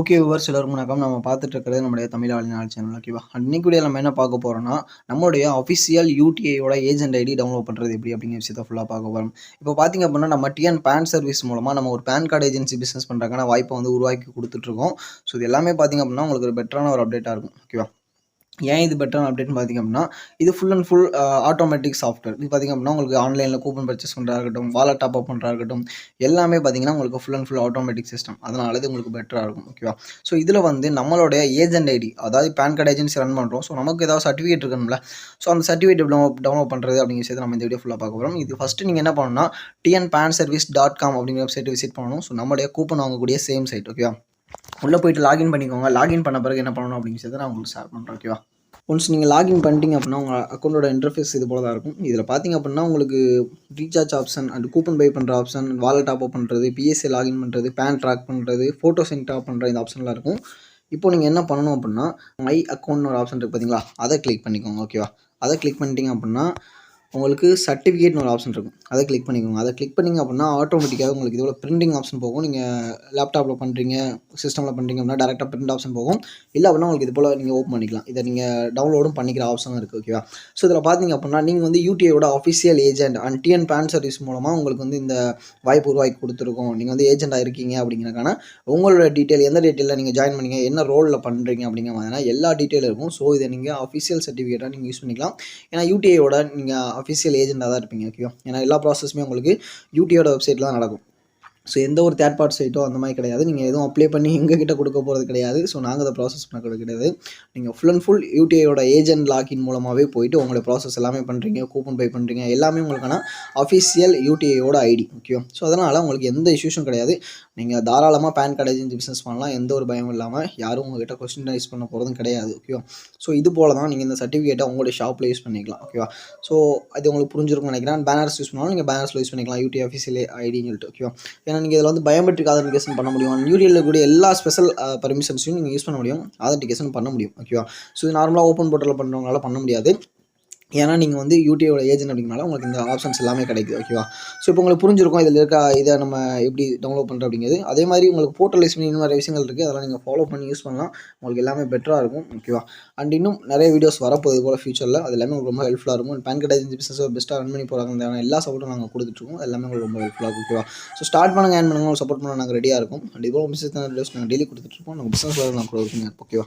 Okay viewers எல்லாருக்கும் வணக்கம். நம்ம பார்த்துட்டு இருக்கிறது நம்முடைய தமிழாளினாள் சேனல். ஓகேவா? இன்னைக்கு வீடியோல நம்ம என்ன பார்க்க போறோம்னா, நம்மளுடைய அஃபிஷியல் யூடிஐயோட ஏஜென்ட் ஐடி டவுன்லோட் பண்ணுறது எப்படி அப்படிங்கிற விஷயத்த ஃபுல்லாக பார்க்க போறோம். இப்போ பார்த்தீங்க அப்படின்னா, நம்ம டிஎன் பேன் சர்வீஸ் மூலமா நம்ம ஒரு பேன் கார்டு ஏஜென்சி பிசினஸ் பண்ணுறதுக்கான வாய்ப்பை வந்து உருவாக்கி கொடுத்துட்ருக்கோம். ஸோ இது எல்லாமே பார்த்தீங்க அப்படின்னா, உங்களுக்கு ஒரு பெட்டரான ஒரு அப்டேட்டாக இருக்கும். ஓகேவா? ஏன் இது பெட்டரான அப்டேட்னு பார்த்தீங்க அப்படின்னா, இது full and full automatic software. இது பார்த்தீங்க அப்படின்னா, உங்களுக்கு ஆன்லைனில் கூப்பன் பர்ச்சேஸ் பண்ணுறதா இருக்கட்டும், வாலெட் டாப் அப் பண்ணுறதா இருக்கட்டும், எல்லாமே பார்த்தீங்கன்னா, உங்களுக்கு full and full automatic system. அதனால இது உங்களுக்கு பெட்டரா இருக்கும். ஓகேவா? ஸோ இதில் வந்து நம்மளுடைய ஏஜென்ட் ஐடி, அதாவது பேன் கார்டு ஏஜென்சி ரன் பண்ணுறோம். ஸோ நமக்கு ஏதாவது சர்டிஃபிகேட் இருக்கணும்ல. ஸோ அந்த சர்டிஃபிகேட் டவுன்லோட் பண்ணுறது அப்படிங்கிற விஷயத்தை நம்ம இந்த வீடியோ ஃபுல்லாக பார்க்க போகிறோம். இது ஃபஸ்ட்டு நீங்கள் என்ன பண்ணணும்னா, tnpanservice.com அப்படிங்கிற வெப்சைட்டை விசிட் பண்ணணும். ஸோ நம்மளுடைய கூப்பன் வாங்கக்கூடிய சேம் சைட். ஓகேவா? உள்ளே போயிட்டு லாகின் பண்ணிக்கோங்க. லாகின் பண்ண பிறகு என்ன பண்ணணும் அப்படிங்கிற விஷயத்தை நான் உங்களுக்கு ஷேர் பண்ணுறேன். ஓகேவா? ஒன்ஸ் நீங்கள் லாகின் பண்ணிட்டீங்க அப்படின்னா, உங்கள் அக்கௌண்ட்டோட இன்டர்ஃபேஸ் இது போல தான் இருக்கும். இதில் பார்த்தீங்க அப்படின்னா, உங்களுக்கு recharge option and coupon buy பண்ணுற ஆப்ஷன், வாலெட் டாப் அப் பண்ணுறது, பிஎஸ்ஏ லாகின் பண்ணுறது, பேன் ட்ராக் பண்ணுறது, ஃபோட்டோ சென்ட் ஆப் பண்ணுற இந்த ஆப்ஷன்லாம் இருக்கும். இப்போ நீங்கள் என்ன பண்ணணும் அப்படின்னா, மை அக்கௌண்ட்னு ஒரு ஆப்ஷன் இருக்குது பார்த்தீங்களா? அதை கிளிக் பண்ணிக்கோங்க. ஓகேவா? அதை கிளிக் பண்ணிட்டீங்க அப்படின்னா, உங்களுக்கு சர்டிஃபிகேட்னு ஒரு ஆப்ஷன் இருக்கும். அதை கிளிக் பண்ணிக்கோங்க. அதை கிளிக் பண்ணிங்க அப்படின்னா, ஆட்டோமேட்டிக்காக உங்களுக்கு இதோட பிரிண்டிங் ஆப்ஷன் போகும். நீங்கள் லேப்டாப்பில் பண்ணுறீங்க, சிஸ்டமில் பண்ணுறீங்க அப்படின்னா டேரெக்டாக பிரிண்ட் ஆப்ஷன் போகும். இல்லை அப்படின்னா உங்களுக்கு இது போல் நீங்கள் ஓப்பன் பண்ணிக்கலாம். இதை நீங்கள் டவுன்லோடும் பண்ணிக்கிற ஆப்ஷனும் இருக்குது. ஓகேவா? ஸோ இதில் பார்த்தீங்க அப்படின்னா, நீங்கள் வந்து யூடிஐயோட official agent and TN PAN service மூலமாக உங்களுக்கு வந்து இந்த வாய்ப்பு உருவாக்கி கொடுத்துருக்கோம். நீங்கள் வந்து ஏஜென்ட்டாக இருக்கீங்க அப்படிங்கிறக்கான உங்களோட டீட்டெயில், எந்த டீட்டெயிலில் நீங்கள் ஜாயின் பண்ணீங்க, என்ன ரோலில் பண்ணுறீங்க அப்படிங்கிற மாதிரினா எல்லா டீட்டெயிலும் இருக்கும். ஸோ இதை நீங்கள் அஃபிஷியல் சர்டிஃபிகேட்டாக நீங்கள் யூஸ் பண்ணிக்கலாம். ஏன்னா யூடிஐயோட நீங்கள் அஃபிஷியல் ஏஜென்ட்டாக தான் இருப்பீங்க. ஓகேவா? ஏன்னா எல்லா ப்ராசஸுமே உங்களுக்கு யூடிஐயோட வெப்சைட்டில் தான் நடக்கும். ஸோ எந்த ஒரு தேர்ட் பார்ட்டி சைட்டோ அந்த மாதிரி கிடையாது. நீங்கள் எதுவும் அப்ளை பண்ணி எங்ககிட்ட கொடுக்க போகிறது கிடையாது. ஸோ நாங்கள் அதை ப்ராசஸ் பண்ண கிடையாது. நீங்கள் ஃபுல் அண்ட் ஃபுல் யூடிஐயோட ஏஜென்ட் லாகின் மூலமாகவே போயிட்டு உங்களுடைய ப்ராசஸ் எல்லாமே பண்ணுறீங்க, கூப்பன் பை பண்ணுறீங்க, எல்லாமே உங்களுக்கான அஃபிஷியல் யூடிஐயோட ஐடி. ஓகேவா? ஸோ அதனால் உங்களுக்கு எந்த இஷ்யூஸும் கிடையாது. நீங்கள் தாராளமாக பேன் கார்டு ஏஜென்சி பிஸ்னஸ் பண்ணலாம். எந்த ஒரு பயமும் இல்லாமல் யாரும் உங்கள்கிட்ட கொஸ்டின் ரைஸ் பண்ண போகிறதும் கிடையாது. ஓகேவா? ஸோ இது போல தான் நீங்கள் இந்த சர்டிஃபிகேட்டை உங்களுடைய ஷாப்பில் யூஸ் பண்ணிக்கலாம். ஓகேவா? ஸோ அது உங்களுக்கு புரிஞ்சிருக்கும்னு நினைக்கிறேன். பேனர்ஸ் யூஸ் பண்ணாலும் நீங்கள் பேனர்ஸில் யூஸ் பண்ணிக்கலாம், யூடிஐ அஃபிஷியல் ஐடின்னு சொல்லிட்டு. ஓகேவா? ஏன்னா நீங்கள் இதில் வந்து பயோமெட்ரிக் ஆதென்டிகேஷன் பண்ண முடியும். யூடிஐயில் கூடிய எல்லா ஸ்பெஷல் பர்மிஷன்ஸையும் நீங்கள் யூஸ் பண்ண முடியும், ஆதென்டிகேஷன் பண்ண முடியும். ஓகேவா? ஸோ இது நார்மலாக ஓப்பன் போர்ட்டலில் பண்ணுறவங்களால பண்ண முடியாது. ஏன்னா நீங்கள் வந்து யூடிஐயோட ஏஜென்ட் அப்படிங்கனால உங்களுக்கு இந்த ஆப்ஷன்ஸ் எல்லாமே கிடைக்குது. ஓகேவா? ஸோ இப்போ உங்களுக்கு புரிஞ்சிருக்கும் இதில் இருக்க இதை நம்ம எப்படி டவுன்லோட் பண்ணுறோம் அப்படிங்கிறது. அதே மாதிரி உங்களுக்கு போர்ட்டல் யூஸ் பண்ணி இன்னும் நிறைய விஷயங்கள் இருக்குது. அதெல்லாம் நீங்கள் ஃபாலோ பண்ணி யூஸ் பண்ணலாம். உங்களுக்கு எல்லாமே பெட்டராக இருக்கும். ஓகேவா? அண்ட் இன்னும் நிறைய வீடியோஸ் வரப்போகுது போல் ஃபியூச்சரில். அது எல்லாமே உங்களுக்கு ரொம்ப ஹெல்ப்ஃபுல்லாக இருக்கும். பேன் கார்டு ஏஜென்சி பிஸ்னஸ் பெஸ்ட்டாக ரன் பண்ணி போகிறாங்க. எல்லா சப்போர்ட்டும் நாங்கள் கொடுத்துட்ருக்கோம். எல்லாமே உங்களுக்கு ரொம்ப ஹெல்ப்ஃபுல்லாக இருக்கும். ஓகேவா? ஸோ ஸ்டார்ட் பண்ணுங்கள், ஏர்ன் பண்ணுங்கள், சப்போர்ட் பண்ண நாங்கள் ரெடியாக இருக்கும். அண்ட் இதுபோல் பிஸ்னஸ் வீடியோஸ் நாங்கள் டெய்லி கொடுத்துட்ருக்கோம். நாங்கள் பிஸ்னஸ் நாங்கள் கொடுக்குறோம். ஓகேவா?